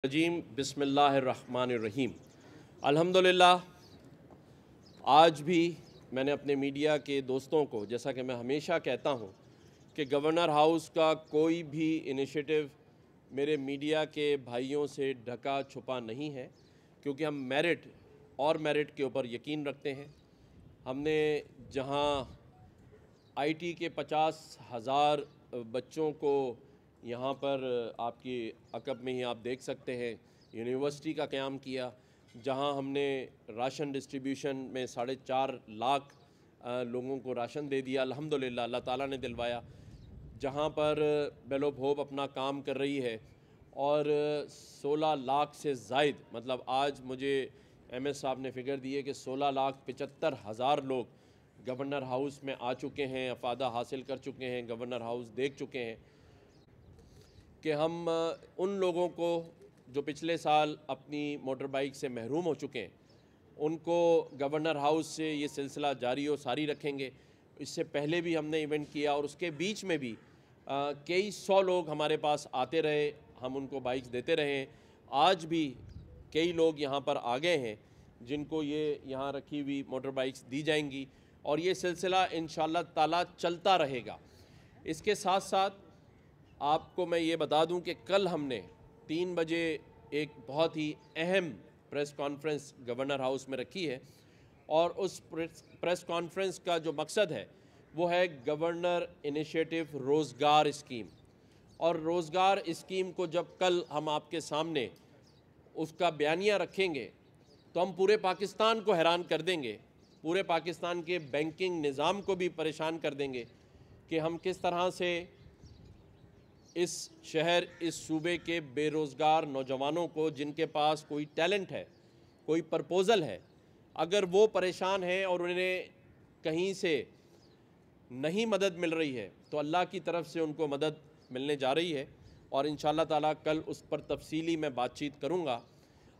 रजीम बिस्मिल्लाहिर्रहमानिर्रहीम। अल्हम्दुलिल्लाह, आज भी मैंने अपने मीडिया के दोस्तों को, जैसा कि मैं हमेशा कहता हूँ, कि गवर्नर हाउस का कोई भी इनिशिएटिव मेरे मीडिया के भाइयों से ढका छुपा नहीं है, क्योंकि हम मेरिट के ऊपर यकीन रखते हैं। हमने जहाँ आईटी के 50,000 बच्चों को यहाँ पर आपकी अकब में ही आप देख सकते हैं यूनिवर्सिटी का क़याम किया, जहाँ हमने राशन डिस्ट्रीब्यूशन में 4.5 लाख लोगों को राशन दे दिया। अल्हम्दुलिल्लाह, अल्लाह ताला ने दिलवाया। जहाँ पर बेल ऑफ होप अपना काम कर रही है और 16 लाख से ज़ायद, मतलब आज मुझे एमएस साहब ने फ़िगर दी है कि 16,75,000 लोग गवर्नर हाउस में आ चुके हैं, अफादा हासिल कर चुके हैं, गवर्नर हाउस देख चुके हैं। कि हम उन लोगों को जो पिछले साल अपनी मोटर बाइक से महरूम हो चुके हैं, उनको गवर्नर हाउस से ये सिलसिला जारी और सारी रखेंगे। इससे पहले भी हमने इवेंट किया और उसके बीच में भी कई सौ लोग हमारे पास आते रहे, हम उनको बाइक्स देते रहे। आज भी कई लोग यहाँ पर आ गए हैं जिनको ये यहाँ रखी हुई मोटर बाइक्स दी जाएंगी और ये सिलसिला इंशाअल्लाह ताला चलता रहेगा। इसके साथ साथ आपको मैं ये बता दूं कि कल हमने 3 बजे एक बहुत ही अहम प्रेस कॉन्फ्रेंस गवर्नर हाउस में रखी है और उस प्रेस कॉन्फ्रेंस का जो मकसद है वो है गवर्नर इनिशिएटिव रोज़गार स्कीम। और रोज़गार स्कीम को जब कल हम आपके सामने उसका बयानिया रखेंगे तो हम पूरे पाकिस्तान को हैरान कर देंगे, पूरे पाकिस्तान के बैंकिंग निज़ाम को भी परेशान कर देंगे कि हम किस तरह से इस शहर, इस सूबे के बेरोज़गार नौजवानों को, जिनके पास कोई टैलेंट है, कोई प्रपोज़ल है, अगर वो परेशान हैं और उन्हें कहीं से नहीं मदद मिल रही है तो अल्लाह की तरफ से उनको मदद मिलने जा रही है और इंशाअल्लाह ताला कल उस पर तफसीली मैं बातचीत करूँगा।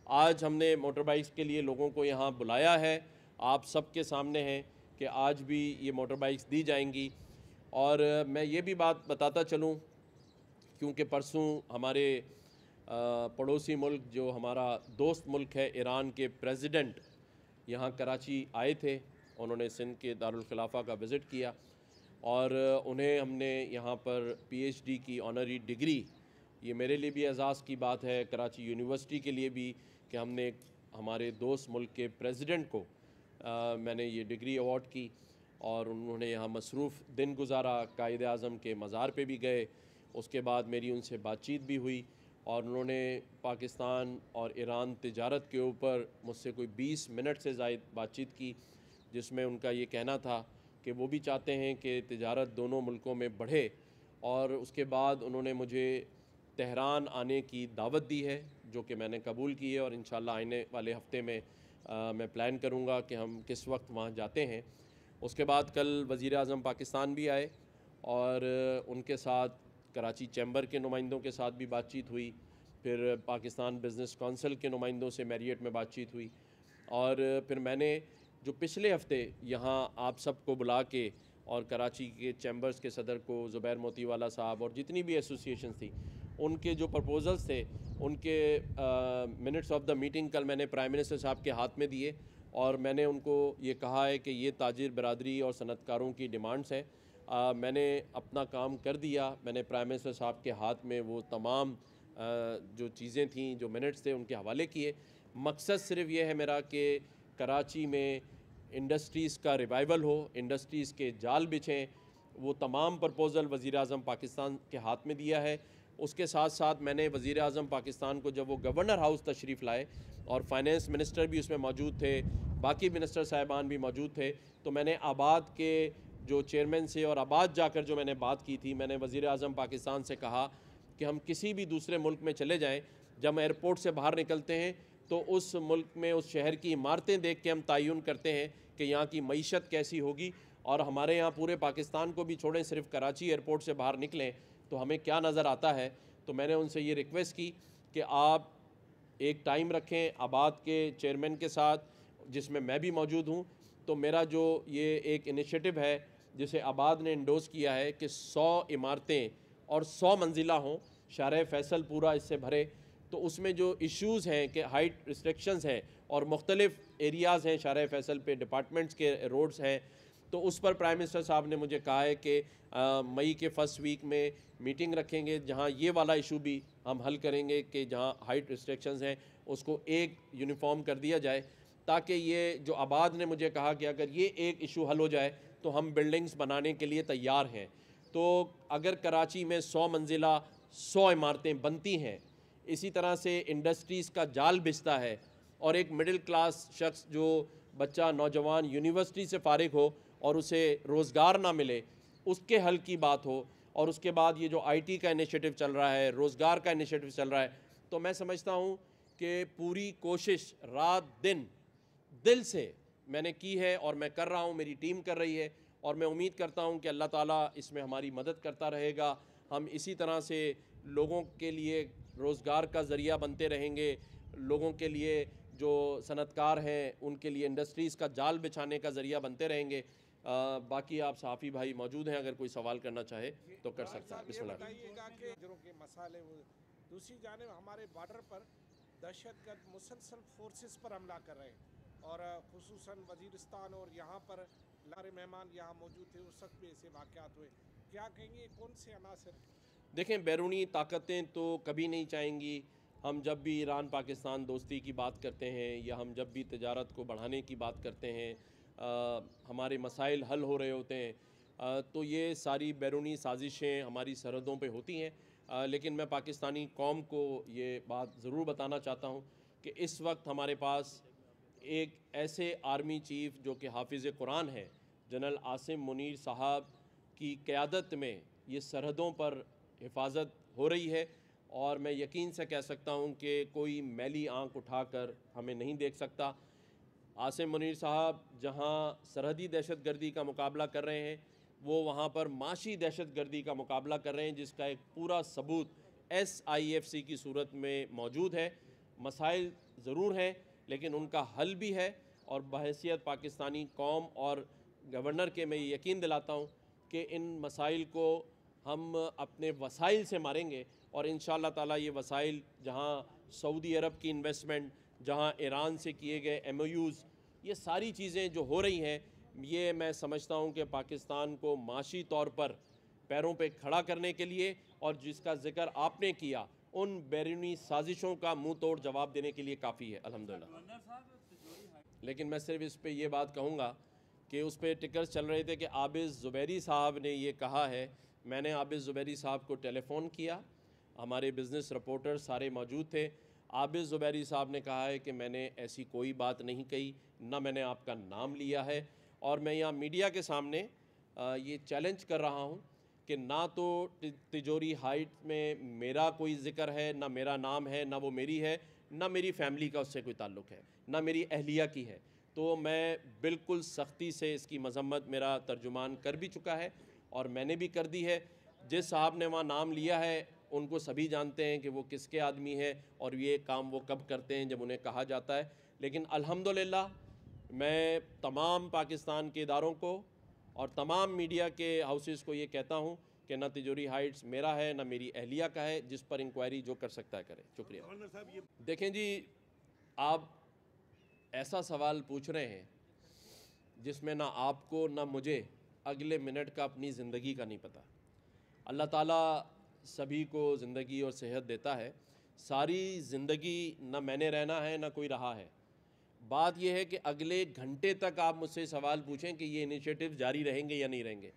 आज हमने मोटर बाइक्स के लिए लोगों को यहाँ बुलाया है, आप सबके सामने हैं कि आज भी ये मोटर बाइक्स दी जाएंगी। और मैं ये भी बात बताता चलूँ, क्योंकि परसों हमारे पड़ोसी मुल्क, जो हमारा दोस्त मुल्क है, ईरान के प्रेसिडेंट यहाँ कराची आए थे। उन्होंने सिंध के दारुल खिलाफा का विज़िट किया और उन्हें हमने यहाँ पर पीएचडी की ऑनरी डिग्री, ये मेरे लिए भी एजाज़ की बात है, कराची यूनिवर्सिटी के लिए भी, कि हमने हमारे दोस्त मुल्क के प्रेसिडेंट को मैंने ये डिग्री अवार्ड की और उन्होंने यहाँ मसरूफ़ दिन गुजारा, कायद आज़म के मज़ार पे भी गए। उसके बाद मेरी उनसे बातचीत भी हुई और उन्होंने पाकिस्तान और ईरान तिजारत के ऊपर मुझसे कोई 20 मिनट से ज़ायद बातचीत की, जिसमें उनका ये कहना था कि वो भी चाहते हैं कि तिजारत दोनों मुल्कों में बढ़े। और उसके बाद उन्होंने मुझे तेहरान आने की दावत दी है, जो कि मैंने कबूल की है और इंशाअल्लाह आने वाले हफ़्ते में मैं प्लान करूँगा कि हम किस वक्त वहाँ जाते हैं। उसके बाद कल वज़ीर आज़म पाकिस्तान भी आए और उनके साथ कराची चैम्बर के नुमाइंदों के साथ भी बातचीत हुई, फिर पाकिस्तान बिज़नेस काउंसिल के नुमाइंदों से मैरियट में बातचीत हुई और फिर मैंने जो पिछले हफ़्ते यहाँ आप सबको बुला के और कराची के चैम्बर्स के सदर को, ज़ुबैर मोतीवाला साहब और जितनी भी एसोसिएशन थी, उनके जो प्रपोज़ल्स थे, उनके मिनट्स ऑफ द मीटिंग कल मैंने प्राइम मिनिस्टर साहब के हाथ में दिए और मैंने उनको ये कहा है कि ये ताजिर बरादरी और सनतकारों की डिमांड्स हैं। मैंने अपना काम कर दिया। मैंने प्राइम मिनिस्टर साहब के हाथ में वो तमाम जो चीज़ें थीं, जो मिनट्स थे, उनके हवाले किए। मकसद सिर्फ ये है मेरा कि कराची में इंडस्ट्रीज़ का रिवाइवल हो, इंडस्ट्रीज़ के जाल बिछें। वो तमाम प्रपोज़ल वज़ीर आज़म पाकिस्तान के हाथ में दिया है। उसके साथ साथ मैंने वज़ीर आज़म पाकिस्तान को, जब वो गवर्नर हाउस तशरीफ़ लाए और फाइनेंस मिनिस्टर भी उसमें मौजूद थे, बाकी मिनिस्टर साहिबान भी मौजूद थे, तो मैंने आबाद के जो चेयरमैन से और आबाद जाकर जो मैंने बात की थी, मैंने वज़ीर आज़म पाकिस्तान से कहा कि हम किसी भी दूसरे मुल्क में चले जाएं, जब एयरपोर्ट से बाहर निकलते हैं तो उस मुल्क में, उस शहर की इमारतें देख के हम तयन करते हैं कि यहाँ की मईशत कैसी होगी। और हमारे यहाँ पूरे पाकिस्तान को भी छोड़ें, सिर्फ कराची एयरपोर्ट से बाहर निकलें तो हमें क्या नज़र आता है। तो मैंने उनसे ये रिक्वेस्ट की कि आप एक टाइम रखें आबाद के चेयरमैन के साथ, जिसमें मैं भी मौजूद हूँ। तो मेरा जो ये एक इनिशिएटिव है जिसे आबाद ने इंडोज़ किया है कि 100 इमारतें और 100 मंजिला हों, शारह फैसल पूरा इससे भरे, तो उसमें जो इश्यूज़ हैं कि हाइट रिस्ट्रिक्शंस हैं और मुख्तलिफ एरियाज़ हैं शाहर फैसल पे, डिपार्टमेंट्स के रोड्स हैं, तो उस पर प्राइम मिनिस्टर साहब ने मुझे कहा है कि मई के फर्स्ट वीक में मीटिंग रखेंगे जहां ये वाला इशू भी हम हल करेंगे कि जहां हाइट रिस्ट्रिक्शंस हैं उसको एक यूनिफॉर्म कर दिया जाए, ताकि ये जो आबाद ने मुझे कहा कि अगर ये एक इशू हल हो जाए तो हम बिल्डिंग्स बनाने के लिए तैयार हैं। तो अगर कराची में 100 मंजिला 100 इमारतें बनती हैं, इसी तरह से इंडस्ट्रीज़ का जाल बिछता है और एक मिडिल क्लास शख्स जो बच्चा नौजवान यूनिवर्सिटी से फ़ारिग हो और उसे रोज़गार ना मिले, उसके हल की बात हो, और उसके बाद ये जो आईटी का इनिशिएटिव चल रहा है, रोज़गार का इनिशिएटिव चल रहा है, तो मैं समझता हूँ कि पूरी कोशिश रात दिन दिल से मैंने की है और मैं कर रहा हूँ, मेरी टीम कर रही है, और मैं उम्मीद करता हूँ कि अल्लाह ताला इसमें हमारी मदद करता रहेगा। हम इसी तरह से लोगों के लिए रोज़गार का ज़रिया बनते रहेंगे, लोगों के लिए जो सनतकार हैं उनके लिए इंडस्ट्रीज़ का जाल बिछाने का ज़रिया बनते रहेंगे। बाकी आप सहाफ़ी भाई मौजूद हैं, अगर कोई सवाल करना चाहे तो कर सकता है। बिस्मिल्लाह। बताइएगा कि के मसाले वो दूसरी जानिब हमारे बॉर्डर पर दहशतगर्द मुसलसल फोर्सेस पर हमला कर रहे हैं और खुसूसन वजीरिस्तान और यहाँ पर लारे मेहमान यहाँ मौजूद थे, उस वक्त भी ऐसे वाक़यात हुए। क्या कहेंगे कौन से अनासर? देखें, बैरूनी ताकतें तो कभी नहीं चाहेंगी। हम जब भी ईरान पाकिस्तान दोस्ती की बात करते हैं या हम जब भी तिजारत को बढ़ाने की बात करते हैं, हमारे मसाइल हल हो रहे होते हैं, तो ये सारी बैरूनी साजिशें हमारी सरहदों पे होती हैं। लेकिन मैं पाकिस्तानी कौम को ये बात ज़रूर बताना चाहता हूँ कि इस वक्त हमारे पास एक ऐसे आर्मी चीफ़ जो कि हाफिज़ कुरान हैं, जनरल आसिम मुनीर साहब की क़यादत में ये सरहदों पर हिफाजत हो रही है, और मैं यकीन से कह सकता हूँ कि कोई मैली आंख उठाकर हमें नहीं देख सकता। आसिम मुनीर साहब जहाँ सरहदी दहशतगर्दी का मुकाबला कर रहे हैं, वो वहाँ पर माशी दहशतगर्दी का मुकाबला कर रहे हैं, जिसका एक पूरा सबूत SIFC की सूरत में मौजूद है। मसाइल ज़रूर हैं लेकिन उनका हल भी है, और बहैसियत पाकिस्तानी कौम और गवर्नर के मैं ये यकीन दिलाता हूँ कि इन मसाइल को हम अपने वसाइल से मारेंगे, और इंशाअल्लाह ताला ये वसाइल जहाँ सऊदी अरब की इन्वेस्टमेंट, जहाँ ईरान से किए गए MOUs, ये सारी चीज़ें जो हो रही हैं, ये मैं समझता हूँ कि पाकिस्तान को माशी तौर पर पैरों पे खड़ा करने के लिए, और जिसका ज़िक्र आपने किया, उन बैरूनी साजिशों का मुंह तोड़ जवाब देने के लिए काफ़ी है अल्हम्दुलिल्लाह। लेकिन मैं सिर्फ इस पे ये बात कहूँगा कि उस पर टिकर्स चल रहे थे कि आबिद ज़ुबैरी साहब ने ये कहा है। मैंने आबिद ज़ुबैरी साहब को टेलीफ़ोन किया, हमारे बिज़नेस रिपोर्टर सारे मौजूद थे। आबिद ज़ुबैरी साहब ने कहा है कि मैंने ऐसी कोई बात नहीं कही, ना मैंने आपका नाम लिया है, और मैं यहाँ मीडिया के सामने ये चैलेंज कर रहा हूँ कि ना तो तिजोरी हाइट में मेरा कोई ज़िक्र है, ना मेरा नाम है, ना वो मेरी है, ना मेरी फ़ैमिली का उससे कोई ताल्लुक़ है, ना मेरी अहलिया की है। तो मैं बिल्कुल सख्ती से इसकी मज़म्मत मेरा तर्जुमान कर भी चुका है और मैंने भी कर दी है। जिस साहब ने वहाँ नाम लिया है उनको सभी जानते हैं कि वो किसके आदमी है और ये काम वो कब करते हैं जब उन्हें कहा जाता है। लेकिन अल्हम्दुलिल्लाह मैं तमाम पाकिस्तान के इदारों को और तमाम मीडिया के हाउसेस को ये कहता हूँ कि ना तिजोरी हाइट्स मेरा है, ना मेरी अहलिया का है, जिस पर इंक्वायरी जो कर सकता है करे। शुक्रिया। देखें जी, आप ऐसा सवाल पूछ रहे हैं जिसमें ना आपको ना मुझे अगले मिनट का अपनी ज़िंदगी का नहीं पता। अल्लाह ताला सभी को ज़िंदगी और सेहत देता है। सारी ज़िंदगी ना मैंने रहना है ना कोई रहा है। बात यह है कि अगले घंटे तक आप मुझसे सवाल पूछें कि ये इनिशिएटिव जारी रहेंगे या नहीं रहेंगे,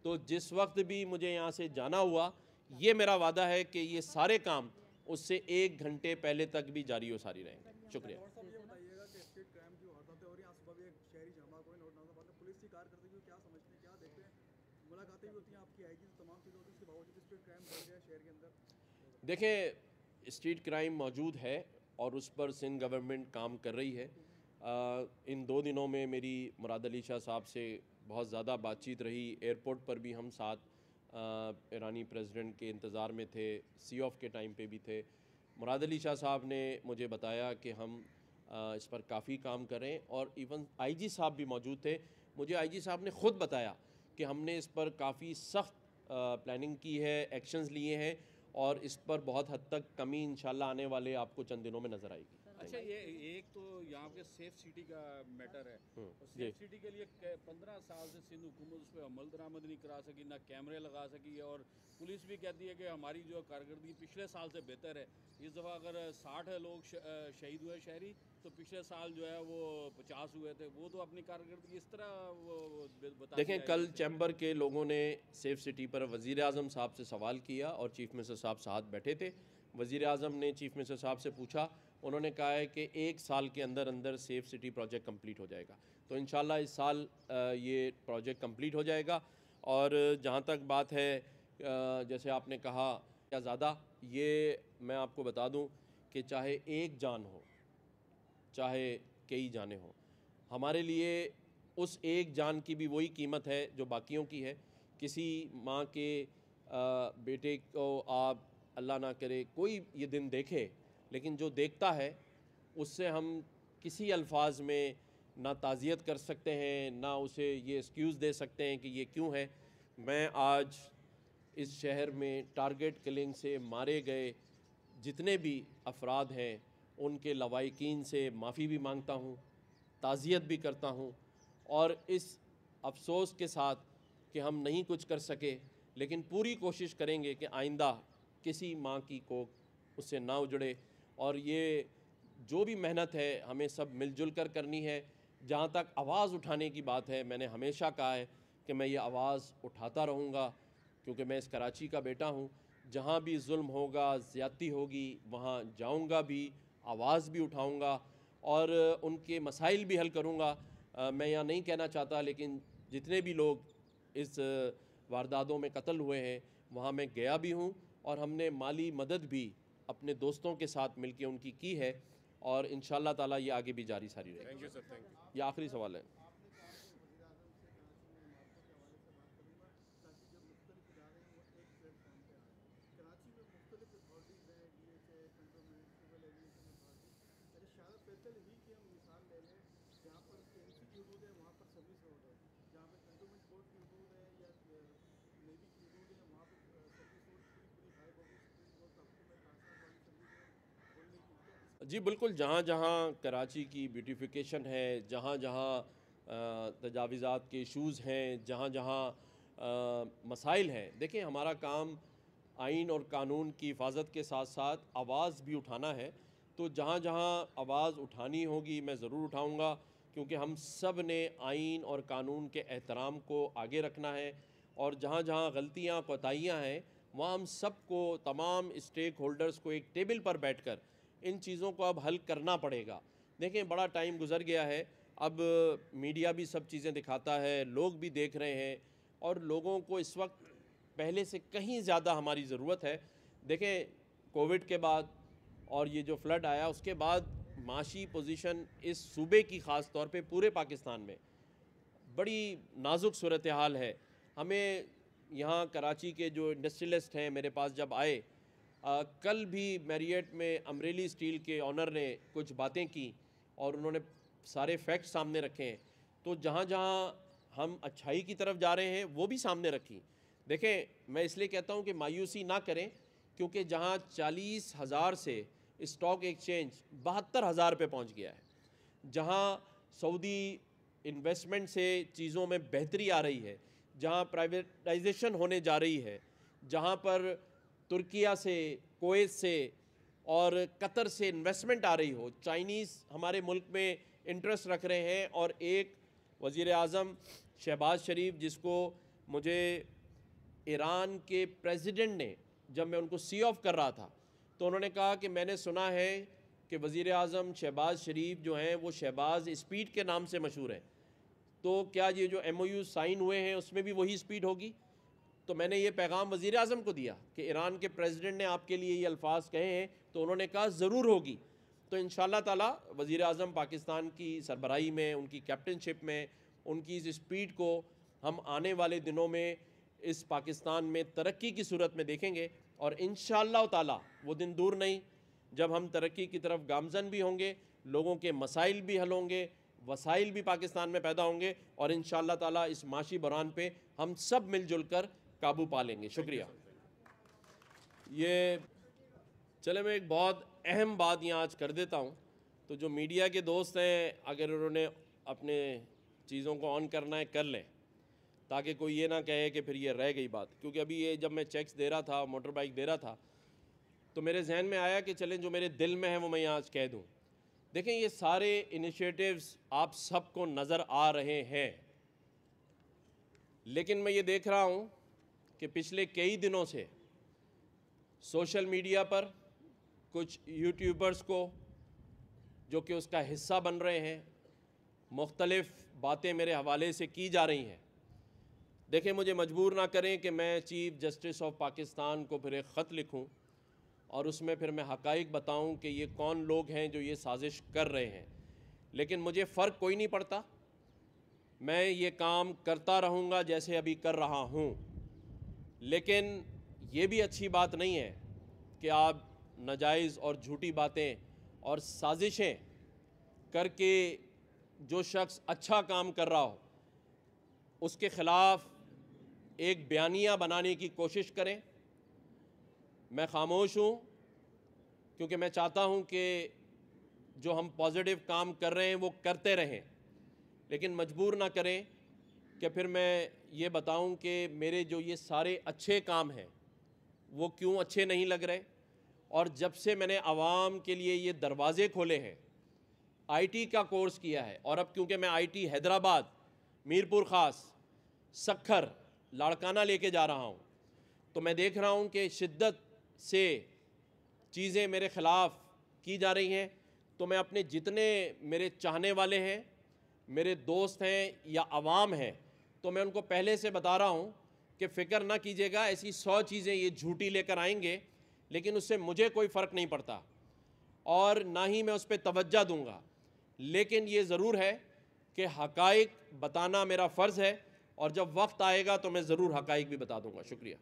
तो जिस वक्त भी मुझे यहाँ से जाना हुआ, ये मेरा वादा है कि ये सारे काम उससे 1 घंटे पहले तक भी जारी हो सारी रहेंगे। शुक्रिया। ये बताइएगा कि स्ट्रीट क्राइम की वारदातें हो रही हैं, आज सुबह भी एक शहरी जमाखोरी नौजवान ने पुलिस की कारकर्दगी को क्या समझते हैं, क्या देखते हैं? मुलाकातें भी होती हैं आपकी, आएगी तो तमाम चीज़ें होती हैं, उसके बावजूद स्ट्रीट क्राइम बढ़ गया शहर के अंदर। देखें, स्ट्रीट क्राइम मौजूद है और उस पर सिंध गवर्नमेंट काम कर रही है। इन 2 दिनों में मेरी मुराद अली शाह साहब से बहुत ज़्यादा बातचीत रही। एयरपोर्ट पर भी हम साथ ईरानी प्रेसिडेंट के इंतज़ार में थे, सी ऑफ के टाइम पे भी थे। मुराद अली शाह साहब ने मुझे बताया कि हम इस पर काफ़ी काम करें, और इवन आईजी साहब भी मौजूद थे। मुझे आईजी साहब ने ख़ुद बताया कि हमने इस पर काफ़ी सख्त प्लानिंग की है, एक्शंस लिए हैं, और इस पर बहुत हद तक कमी इंशाल्लाह आने वाले आपको चंद दिनों में नज़र आएगी। अच्छा, ये एक तो यहाँ के सेफ सिटी का मैटर है, और जी। सेफ सिटी के लिए 15 साल से सिंध हुकूमत उस पर अमल दरामद नहीं करा सकी, ना कैमरे लगा सकी, और पुलिस भी कहती है कि हमारी जो कारकर्दगी पिछले साल से बेहतर है। इस दफ़ा अगर 60 लोग शहीद हुए शहरी, तो पिछले साल जो है वो 50 हुए थे। वो तो अपनी कारकर्दगी इस तरह वो बता देखें, कल चैम्बर के लोगों ने सेफ सिटी पर वज़ीर आज़म साहब से सवाल किया और चीफ़ मिनिस्टर साहब साथ बैठे थे। वज़ीर आज़म ने चीफ़ मिनिस्टर साहब से पूछा, उन्होंने कहा है कि 1 साल के अंदर अंदर सेफ सिटी प्रोजेक्ट कंप्लीट हो जाएगा। तो इंशाल्लाह इस साल ये प्रोजेक्ट कंप्लीट हो जाएगा। और जहाँ तक बात है जैसे आपने कहा या ज़्यादा, ये मैं आपको बता दूं कि चाहे एक जान हो चाहे कई जानें हों, हमारे लिए उस एक जान की भी वही कीमत है जो बाकियों की है। किसी माँ के बेटे को आप अल्लाह ना करे कोई ये दिन देखे, लेकिन जो देखता है उससे हम किसी अल्फाज में ना ताज़ियत कर सकते हैं, ना उसे ये एक्सक्यूज़ दे सकते हैं कि ये क्यों है। मैं आज इस शहर में टारगेट किलिंग से मारे गए जितने भी अफराद हैं उनके लवाहिकीन से माफ़ी भी मांगता हूँ, ताज़ियत भी करता हूँ, और इस अफसोस के साथ कि हम नहीं कुछ कर सके, लेकिन पूरी कोशिश करेंगे कि आइंदा किसी माँ की कोख उससे ना उजड़े। और ये जो भी मेहनत है हमें सब मिलजुल कर करनी है। जहाँ तक आवाज़ उठाने की बात है, मैंने हमेशा कहा है कि मैं ये आवाज़ उठाता रहूँगा, क्योंकि मैं इस कराची का बेटा हूँ। जहाँ भी जुल्म होगा, ज़्यादती होगी, वहाँ जाऊँगा भी, आवाज़ भी उठाऊँगा और उनके मसाइल भी हल करूँगा। मैं यहाँ नहीं कहना चाहता, लेकिन जितने भी लोग इस वारदातों में कत्ल हुए हैं वहाँ मैं गया भी हूँ, और हमने माली मदद भी अपने दोस्तों के साथ मिलकर उनकी की है, और इंशाअल्लाह ताला ये आगे भी जारी सारी रहेगी। Thank you sir, thank you. ये आखिरी सवाल है। जी बिल्कुल, जहाँ जहाँ कराची की ब्यूटिफिकेशन है, जहाँ जहाँ तजावीज़ात के इशूज़ हैं, जहाँ जहाँ मसाइल हैं, देखिए हमारा काम आइन और कानून की हिफाजत के साथ साथ आवाज़ भी उठाना है। तो जहाँ जहाँ आवाज़ उठानी होगी मैं ज़रूर उठाऊँगा, क्योंकि हम सब ने आइन और कानून के एहतराम को आगे रखना है, और जहाँ जहाँ गलतियाँ कोताहियाँ हैं वहाँ हम सबको, तमाम स्टेक होल्डर्स को एक टेबल पर बैठकर इन चीज़ों को अब हल करना पड़ेगा। देखें, बड़ा टाइम गुज़र गया है, अब मीडिया भी सब चीज़ें दिखाता है, लोग भी देख रहे हैं, और लोगों को इस वक्त पहले से कहीं ज़्यादा हमारी ज़रूरत है। देखें, कोविड के बाद और ये जो फ्लड आया उसके बाद माशी पोजीशन इस सूबे की ख़ास तौर पे पूरे पाकिस्तान में बड़ी नाजुक सूरत हाल है। हमें यहाँ कराची के जो इंडस्ट्रियलिस्ट हैं मेरे पास जब आए, कल भी मैरियट में अमरेली स्टील के ऑनर ने कुछ बातें की और उन्होंने सारे फैक्ट सामने रखे हैं। तो जहाँ जहाँ हम अच्छाई की तरफ जा रहे हैं वो भी सामने रखी। देखें, मैं इसलिए कहता हूँ कि मायूसी ना करें, क्योंकि जहाँ 40,000 से स्टॉक एक्सचेंज 72,000 पे पहुँच गया है, जहाँ सऊदी इन्वेस्टमेंट से चीज़ों में बेहतरी आ रही है, जहाँ प्राइवेटाइजेशन होने जा रही है, जहाँ पर तुर्किया से, कुवैत से और कतर से इन्वेस्टमेंट आ रही हो, चाइनीज़ हमारे मुल्क में इंटरेस्ट रख रहे हैं। और एक वज़ीर आज़म शहबाज शरीफ, जिसको मुझे ईरान के प्रेसिडेंट ने, जब मैं उनको सी ऑफ कर रहा था, तो उन्होंने कहा कि मैंने सुना है कि वज़ीर आज़म शहबाज शरीफ जो हैं वो शहबाज स्पीड के नाम से मशहूर हैं, तो क्या ये जो MOU साइन हुए हैं उसमें भी वही स्पीड होगी? तो मैंने ये पैगाम वज़ीर आज़म को दिया कि ईरान के प्रेसिडेंट ने आपके लिए ये अल्फाज कहे हैं, तो उन्होंने कहा ज़रूर होगी। तो इंशाअल्लाह ताला वज़ीर आज़म पाकिस्तान की सरबराही में, उनकी कैप्टनशिप में, उनकी इस स्पीड को हम आने वाले दिनों में इस पाकिस्तान में तरक्की की सूरत में देखेंगे। और इंशाअल्लाह ताला वो दिन दूर नहीं जब हम तरक्की की तरफ गामज़न भी होंगे, लोगों के मसाइल भी हल होंगे, वसाइल भी पाकिस्तान में पैदा होंगे, और इंशाअल्लाह ताला इस माशी बहरान पे हम सब मिलजुल कर काबू पा लेंगे। शुक्रिया। ये चले मैं एक बहुत अहम बात यहाँ आज कर देता हूँ। तो जो मीडिया के दोस्त हैं, अगर उन्होंने अपने चीज़ों को ऑन करना है कर लें, ताकि कोई ये ना कहे कि फिर ये रह गई बात। क्योंकि अभी ये जब मैं चेक्स दे रहा था, मोटर बाइक दे रहा था, तो मेरे जहन में आया कि चलें जो मेरे दिल में है वो मैं यहाँ आज कह दूँ। देखें, ये सारे इनिशिएटिव्स आप सबको नज़र आ रहे हैं, लेकिन मैं ये देख रहा हूँ कि पिछले कई दिनों से सोशल मीडिया पर कुछ यूट्यूबर्स को, जो कि उसका हिस्सा बन रहे हैं, मुख्तलिफ़ बातें मेरे हवाले से की जा रही हैं। देखें, मुझे मजबूर ना करें कि मैं चीफ़ जस्टिस ऑफ पाकिस्तान को फिर एक ख़त लिखूं और उसमें फिर मैं हक़ाइक़ बताऊं कि ये कौन लोग हैं जो ये साजिश कर रहे हैं। लेकिन मुझे फ़र्क कोई नहीं पड़ता, मैं ये काम करता रहूँगा जैसे अभी कर रहा हूँ। लेकिन ये भी अच्छी बात नहीं है कि आप नाजायज़ और झूठी बातें और साजिशें करके जो शख्स अच्छा काम कर रहा हो उसके ख़िलाफ़ एक बयानिया बनाने की कोशिश करें। मैं खामोश हूँ क्योंकि मैं चाहता हूँ कि जो हम पॉजिटिव काम कर रहे हैं वो करते रहें, लेकिन मजबूर ना करें कि फिर मैं ये बताऊँ कि मेरे जो ये सारे अच्छे काम हैं वो क्यों अच्छे नहीं लग रहे। और जब से मैंने आवाम के लिए ये दरवाज़े खोले हैं, आईटी का कोर्स किया है, और अब क्योंकि मैं आईटी हैदराबाद, मीरपुर ख़ास, सक्खर, लाड़काना लेके जा रहा हूँ, तो मैं देख रहा हूँ कि शिद्दत से चीज़ें मेरे ख़िलाफ़ की जा रही हैं। तो मैं अपने जितने मेरे चाहने वाले हैं, मेरे दोस्त हैं या आवाम हैं, तो मैं उनको पहले से बता रहा हूँ कि फ़िक्र ना कीजिएगा, ऐसी 100 चीज़ें ये झूठी लेकर आएंगे, लेकिन उससे मुझे कोई फ़र्क नहीं पड़ता और ना ही मैं उस पर तवज्जो दूँगा। लेकिन ये ज़रूर है कि हक़ाइक़ बताना मेरा फ़र्ज़ है, और जब वक्त आएगा तो मैं ज़रूर हक़ाइक़ भी बता दूँगा। शुक्रिया।